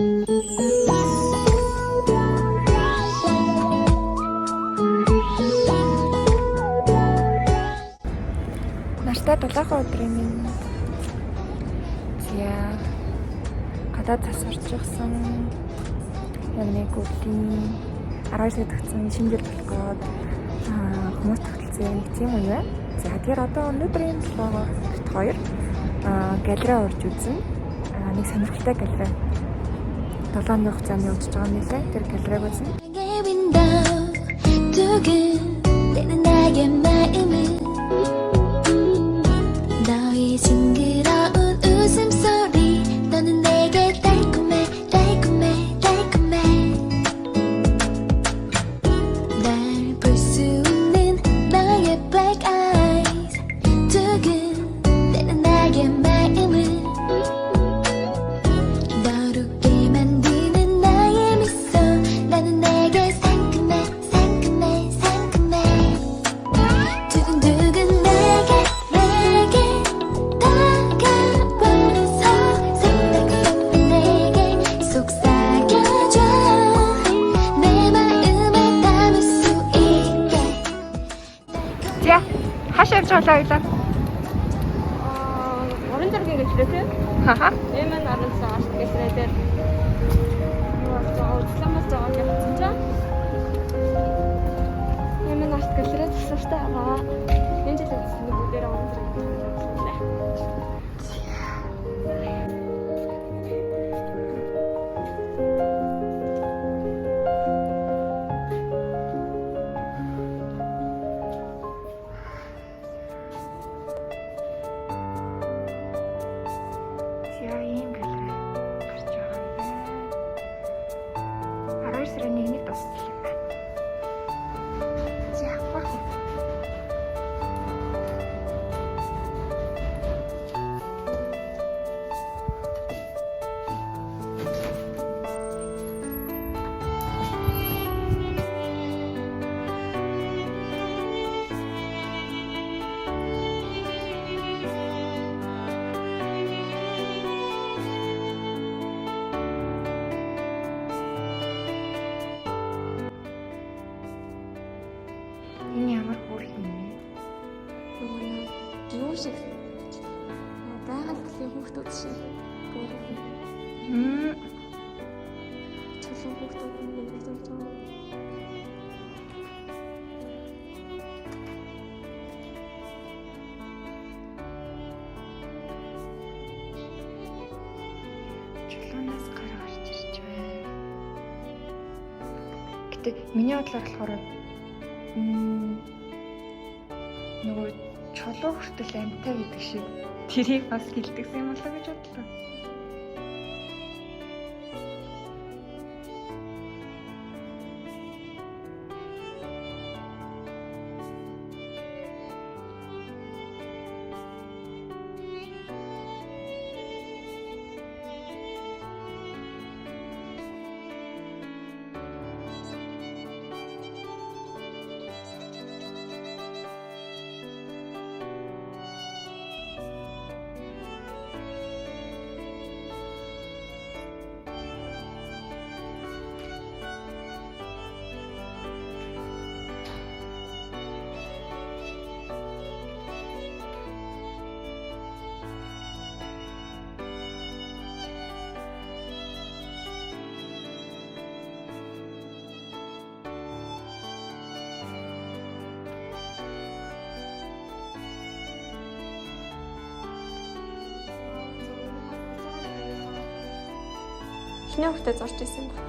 Нартай дулаахан өдрийн минь зяа гадаад засварчихсан яг нэг өдрийн 12 сая төгссөн шинжил болгоод хүмүүс тогтолцсон нэг тийм үе байна. За тэгэхээр одоо өнөөдрийн 7-2 галерей урж үзнэ. Нэг сонирхолтой галерей 7 оны хугацаанд явж байгаа юм лээ. Тэр галерейг үзнэ. Хаашаа явж байгаа ойлаа? Орон зургийн гэлээ тий. Хаха. Эмэн араас ааш гэлээ дээр. Уучлаарай заагаад явсан чинь. Эмэн ааш гэлээ засвартай байгаа. Энэ жил гэсэн нэг бүгдээр орон зургийн гэлээ явсан лээ. Энэ ямар хөөрхөн юм бэ? Нөгөө юу шиг байгаль бүлийн хүүхдүүд шиг хөөрхөн. Чулуун хүүхдүүд нэг зүйл зам. Чулуунаас гар гарч ирж байна. Гэтэ миний бодлоор болохоор нөгөө чулуу хүртэл амтай гэдэг шиг тэрийг бас гэлдэгсэн юм болоо гэж бодлоо. Эхний хүүхдээ зурж ирсэн байна.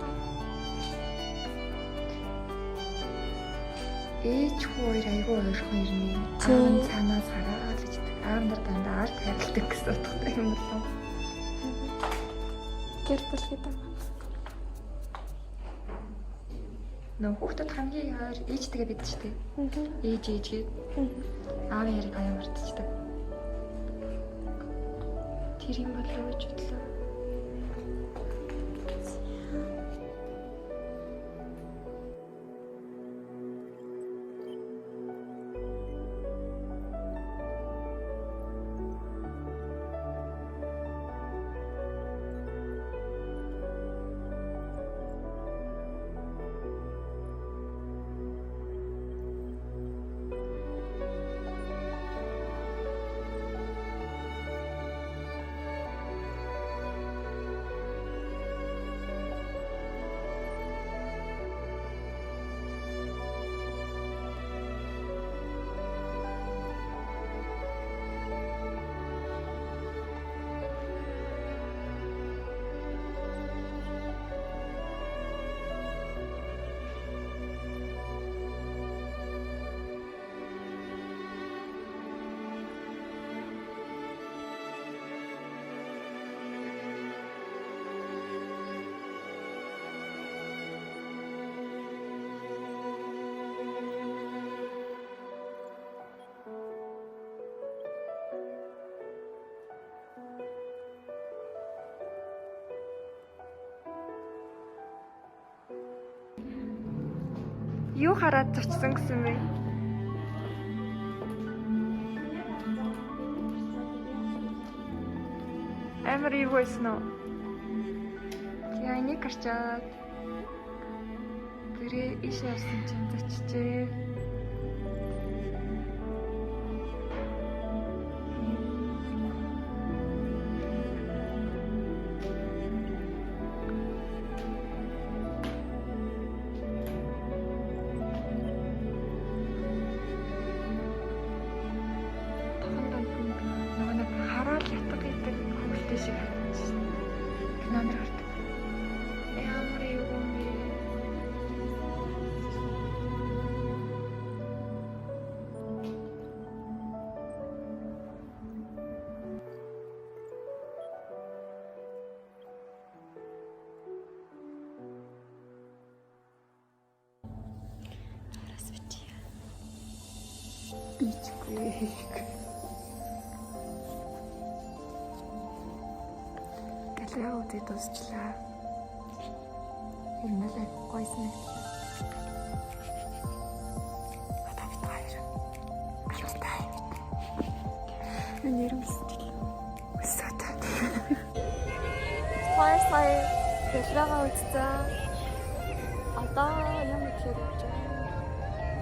Ээж хүү хоёр айгүй ойрхон ирнэ. Аав цаанаас хараад л гэдэг. Аав нар дандаа ард хайрладаг гэсэн утгатай юм болов. Гэр бүл гэдэг. Нөө хүүхдүүд хамгийн ойр ээжтэйгээ бид ч тийм. Ээж ээжгээд аавын яриг аяа мартчихдаг. Тэр юм болов уу гэж бодлоо. Юу хараад зочсон гэсэн бэ? Амар юу байсан уу? Яа энийг харчаад тэрээ иш явсан чинь зочжээ. Нөгөө нэг хараад ятг гэдэг хөвгөлтэй шиг харагдаж байна. Кинонор хардаг. Ямар юу юм бэ? Галерей үзээд дуусчлаа. Энэ л гойсон юм. Одоо бид хоёр. Аюултай. Энэ нэрмэлсэл. Өсөтөө. Сая галерейгаа үзсэн. Одоо юм ихээр явж байгаа.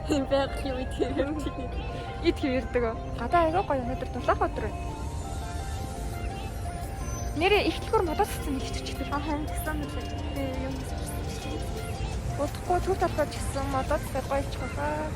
Юм байх юм ихээр юм чинь. Ид хэрдэг. Гадаа аяга гоё өнөдөр дулаах өдөр. Нэрээ ихтлгүүр модоос гэсэн нэг чичгдэр. Харин тэгсэн мэт юм. Удахгүй төв талбай ч гэсэн модоос гоё ч баха.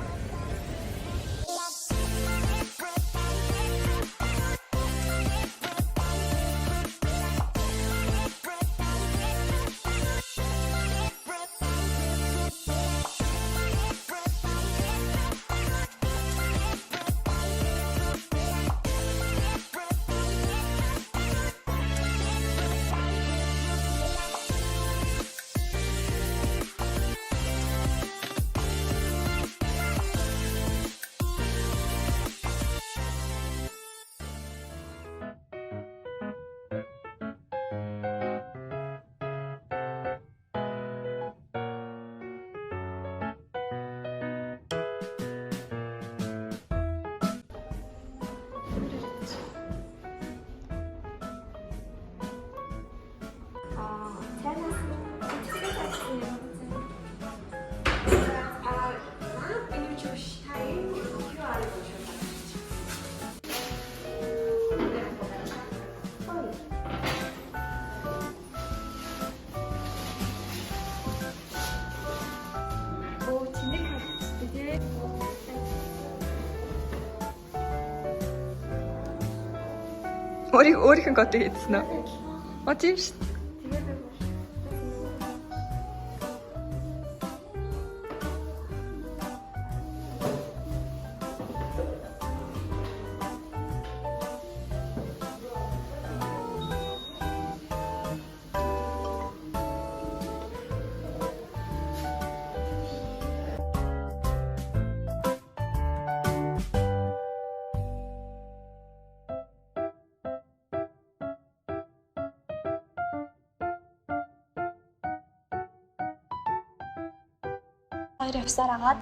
Өөрийнх нь код хийсэн үү? Тийм шүү. Хоёр явсаар агаад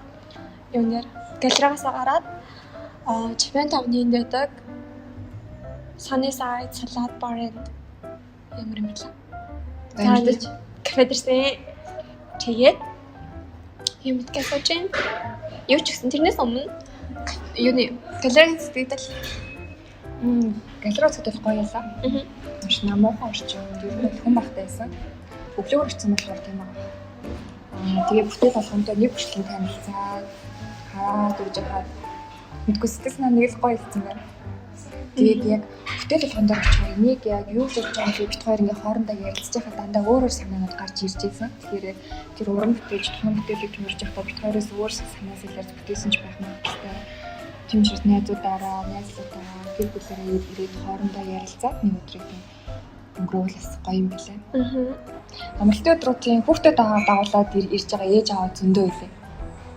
юунээр галерейгаас гараад Japan Town-ын дэдэг Sunnyside Salad Bar-ын ямар юм бэ? Таадаж кафедрсэн. Тэгээд юм кафечин юу ч гэсэн тэрнээс өмнө юуны галерейн сэтгэл галерей зүтгэл гоё ялаа. Маш намуухан орчин ер нь хүн багтай байсан. Өглөөр очсон болохоор тийм аа. Тэгээ бүтээл болгоомтой нэг бүчлэн танилцаад хараад үж хаад мэдгүй сэтгэл санаа нэг л гоё хэлсэн байна. Тэгээд яг бүтээл болгоомдоо очихоор энийг яг юу л болж байгаа вэ? Бид хоёр ингээ хоорондоо ярилцж байхад дандаа өөр санаанууд гарч ирж байсан. Тэгэхээр тэр уран бүтээлч, тухайн бүтээлийг томирж явахдаа бид хоёроос өөр санаас илэрж бүтээсэн ч байх магадaltaй. Тэмчрэл найзуудаараа, найзлуудаараа гэр бүлээрээ ирээд хоорондоо ярилцаад нэг өдрийг өнгөрөөл бас гоё юм билээ. Амралтын өдрүүдийн хүүхдэд дагуулад ирж байгаа ээж аваа зөндөө үлээ.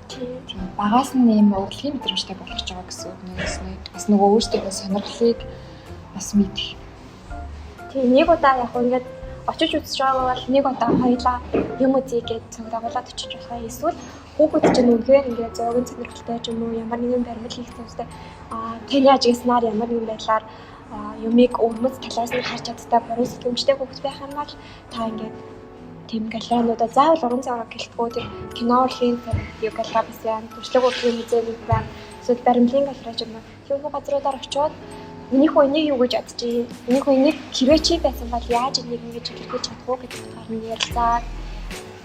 Тийм. Багаас нь ийм урлагийн мэдрэмжтэй болгож байгаа гэсэн үг нэгээс нь бас нөгөө өөртөө сонирхлыг бас мэдэх. Тийм нэг удаа яг ингээд очиж үзэж байгаа бол нэг удаа хоёлаа юм үзье гэж цог дагуулад очиж байгаа. Эсвэл хүүхэд чинь үнэхээр ингээд зөөгөн сонирхолтой ч юм уу ямар нэгэн баримл хийх зүйлтэй тань яаж яснаар ямар нэгэн байдлаар юмыг өвмөц талаас нь харж чаддаг буруу сэтгэмжтэй хүүхэд байх юм бол та ингээд тийм галериануудаа заавал уран цагаар гэлтгүү тийм кино урлагийн галерей бас яа туршлага урлагийн музей нэг байна. Эсвэл баримлын галерей ч юм уу. Тийм газруудаар очиод миний хүү энийг юу гэж бодчих. Миний хүү энийг хэрвээ чи байсан бол яаж энийг ингэж илэрхийлж чадах уу гэдэг утгаар нь ярилцаад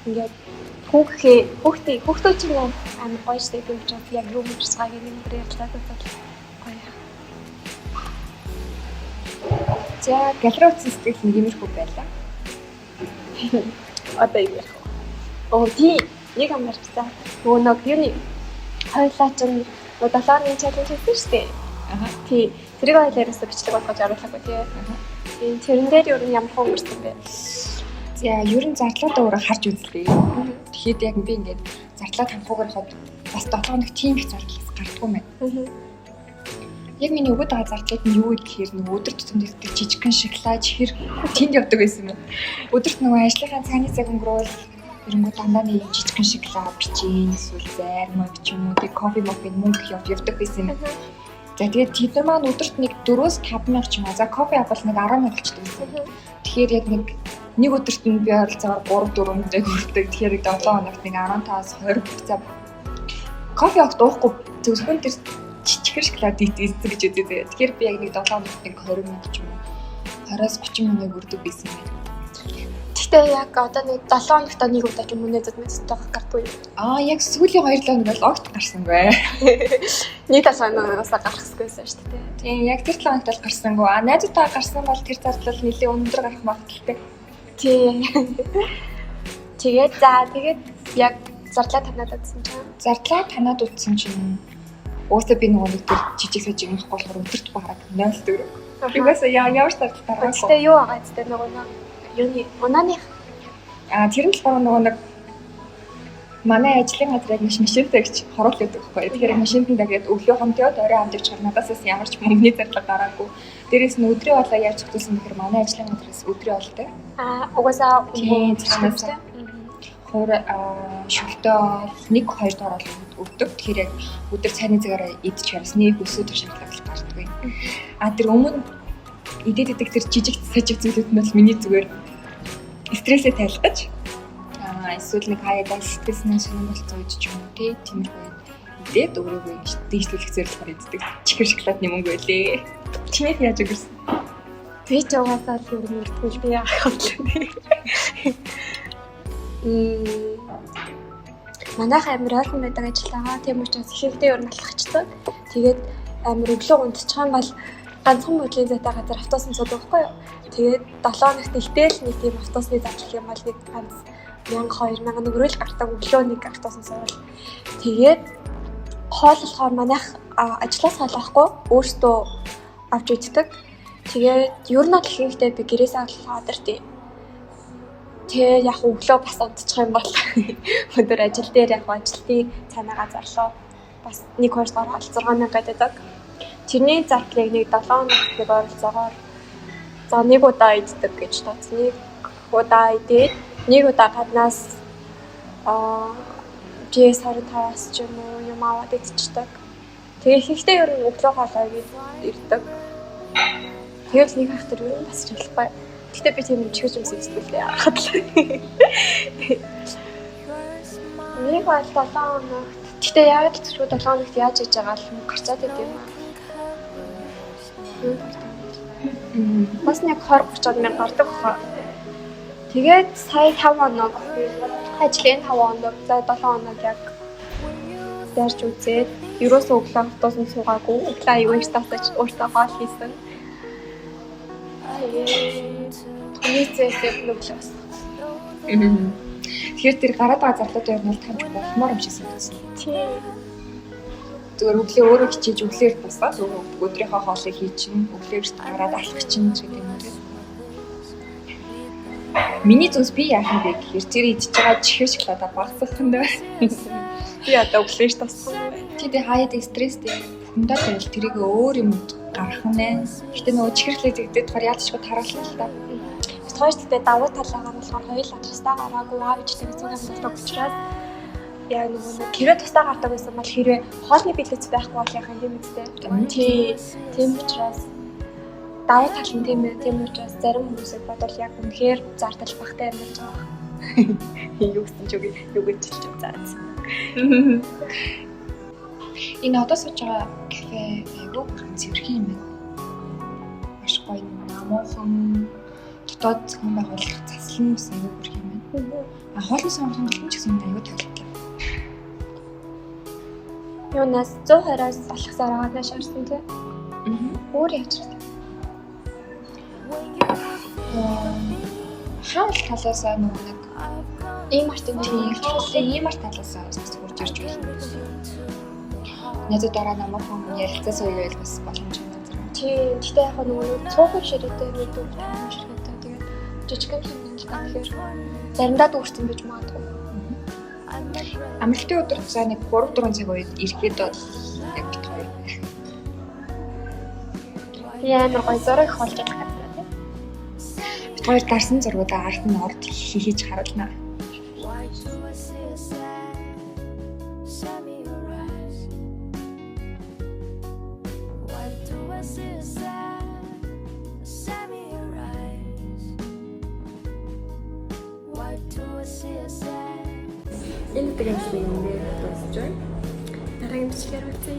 ингээд хүүхдүүд чинь амар гоё штеп юм чинь яг юу гэж цагааг нэг өдөр ярилцаад байгаа гоё. За галерей утсан сэтгэл нэг юмрхүү байлаа. Одоо юм ярих. Тий нэг амарчсан. Нөгөө нэг юуны хойлоо чинь 7 оны чаленж хийсэн шүү дээ. Тий тэрийг хоёлоос бичлэг болгож оруулаагүй тий. Тэрэн дээр юу ямар хөө өнгөрсөн бэ? За ер нь зардлуудаа өөрөө харж үзлээ. Тэгэхэд яг би ингээд зардлаа танхуугаар хад бас 7 хоног тийм их зардал гардгүй мэн. Яг миний өгöd байгаа зардлууд нь юу гэхээр нөгөө өдөр тутамд ирдэг жижигхэн шоколад хэр тэнд явдаг байсан юм. Өдөрт нөгөө ажлынхаа цагны цаг өнгөрөөл эрэнгүү дандаа нэг жижигхэн шоколад бичиж эсвэл зайр мод ч юм уу тэг кофе моффин мөнгө явдаг байсан юм. За тэгээд тэд нар маань өдөрт нэг 4-5 мянга ч юм аа. За кофе авал нэг 10 мянга болчихдог байсан. Тэгэхээр яг нэг өдөрт нь би ойролцоогоор 3-4 өдрийг хүрдэг. Тэгэхээр 7 хоногт нэг 15-аас 20 за кофе авах дуухгүй зөвхөн тэр жижигхэн шоколад эздэг гэж үзээ. Тэгэхээр би яг нэг 7 хоногт нэг 20 мянга ч юм уу 20-аас 30 мянга өрдөг байсан юм. Гэхдээ яг одоо нэг 7 хоногт нэг удаа ч юм уу нэзэд байгаа гардгүй. Яг сүүлийн 2 хоног бол огт гарсан бай. Нэг 7 хоногоос гарахсгүйсэн шүү дээ. Тийм яг тэр 7 хоногт бол гарсангүй. Найзуудаа гарсан бол тэр зардлал нэлээд өндөр гарах магадaltaй. Тийм. Тэгээд яг зардлаа танаад утсан чинь. Зардлаа танаад утсан чинь уусаа би нөгөө нэг тэр жижиг сажиг юм болохоор өдөрт бараг 0.4. Тэгээс ямар зардал гаргах вэ? Тэгтээ юу байгаа гэдэг нөгөө юуны унааны тэр нь болохоор нөгөө нэг манай ажлын газар яг машинтай гэж хоруулдаг байхгүй. Тэгэхээр машинтан дагаад өглөө хомтоод орой хамдагч чаар надаас ямар ч мөнгөний зарлага гараагүй. Дээрээс нь өдрийн болоо яаж хөтөлсөн гэхээр манай ажлын газраас өдрийн болтой. Угаасаа цаанаас шүлтөө 1-2 доор өгдөг. Тэгэхээр яг өдөр цайны цагаараа идэж харсны өсөд шаардлага гардаг. Тэр өмнө идээд идэх тэр жижиг сажиг зүйлүүд нь бол миний зүгээр стрессээ тайлгаж эсвэл нэг хаяад стрессний сонирхол зөөж ч юм уу тиймэрхүү идээд өөрийгөө дийшлүүлэх зорилгоор иддэг чихэр шоколадны мөнгө байлээ. Чиний яаж өнгөрсөн? Би ч угаасаа л ер нь өртгөл би яах вэ? Манайх амир ойрхон байдаг ажил байгаа. Тийм учраас ихэнхдээ ер нь алхацдаг. Тэгээд амир өглөө унтчих юм бол ганцхан мөдлийн зайтай газар автобусны суудаг байхгүй юу? Тэгээд 7 хоногт ихтэй л нэг тийм автобусны зарлах юм бол нэг ганц 1000-2000 төгрөг гардаг өглөө нэг автобусны суувал. Тэгээд хоол болохоор манайх ажлаас халахгүй өөртөө авч иддэг. Тэгээд ер нь л ихэнхдээ би гэрээс аваад ирдэг. Тэгээ яг өглөө бас унтчих юм бол өндөр ажил дээр яг ажилтны цаанаага зарлаа бас 1-2 сар 6000 гэдэг. Тэрний зардлыг нэг 7 хоногт нэг ойролцоогоор за нэг удаа иддэг гэж тооцсон. Нэг удаа идээд нэг удаа гаднаас GS25-аас ч юм уу юм аваад идчихдэг. Тэгээ ихэнхдээ ер нь өглөө хоолой ирдэг. Тэгэл нэг хахтар ер нь бас ч болохгүй. Гэхдээ би тийм чихэж юмс избэлээ харахад л. Нэг бол 7 хоногт. Гэхдээ яг л шүү 7 хоногт яаж хийж байгаа л гарцаад байд юм. Бас нэг 20-30 мянга гардаг баха. Тэгээд сая 5 хоног ажлын 5 хоног за 7 хоног яг дайрч үзээд ерөөсөө өглөө автобусанд суугаагүй. Өглөө аюул статаж өөртөө хоол хийсэн. Нийцээсээ нүглээс. Тэгэхээр тэр гараад байгаа зарлуудаа ер нь бол тамж болмоор юм шиг санагдсан. Тийм. Зүгээр өглөө өөрөө хичээж өглөөр босоод өдрийнхөө хоолыг хийчин, өглөөрт гараад алхах чинь гэдэг юм уу. Миний зүс би яах юм бэ гэхээр тэр идчихэж байгаа чихэр шоколада багсах юм даа. Би одоо өглөөш тассан. Тэгээд хаяад стресстэй. Хүндээ байл тэрийг өөр юм гарах нэ. Гэтэ нөгөө чихэрлээ зэгдээд болохоор яалтчгүй тараална л та. Хоёр тэгтээ давуу талаагаар нь болохоор хоёулаа тусдаа гараагүй аав ээжтэйгээ зүүн амьдардаг учраас яг нэг хэрэг тусдаа гардаг байсан бол хэрвээ хоолны билет байхгүй бол яхаа юм үстэй. Тийм учраас давуу тал нь тийм учраас зарим хүмүүсийг бодвол яг үнэхээр зардал багтай амьдарч байгаа. Юу гэсэн ч юу гэж хэлж байгаа. Энэ одоо сууж байгаа кафе айгүй цэвэрхэн юм байна. Маш гоё намуухан дотоод зохион байгуулах заслан ус айгүй бүрх юм байна. Хоолны сонголт ч гэсэн айгүй таалагдав. Юунаас 120-аас алхасаар агаадаа шаарсан тий. Өөр яаж вэ? Хаал талаас нэг ийм мартын ийм талаас бас хурж ирж байна. Надад дараа намайхан ярилцаас үеэл бас боломж байна. Тийм. Гэхдээ яг нөгөө цуухан ширээтэй байдаг таамаг ширээтэй. Тэгээд жижигхэн хэмнэлт тэгэхээр заримдаа дүүрсэн гэж магадгүй. Амралтын өдөр цаа нэг 3-4 цаг үед ирэхэд бол яг бит хоёр. Ямар гоё зураг холж байгаа юм байна. Бит хоёр дарсан зургуудаа арт нь орд хийж харуулна. Энэ тэгээс юм дээр дуусч байна. Дараагийн бичлэгээр үзье.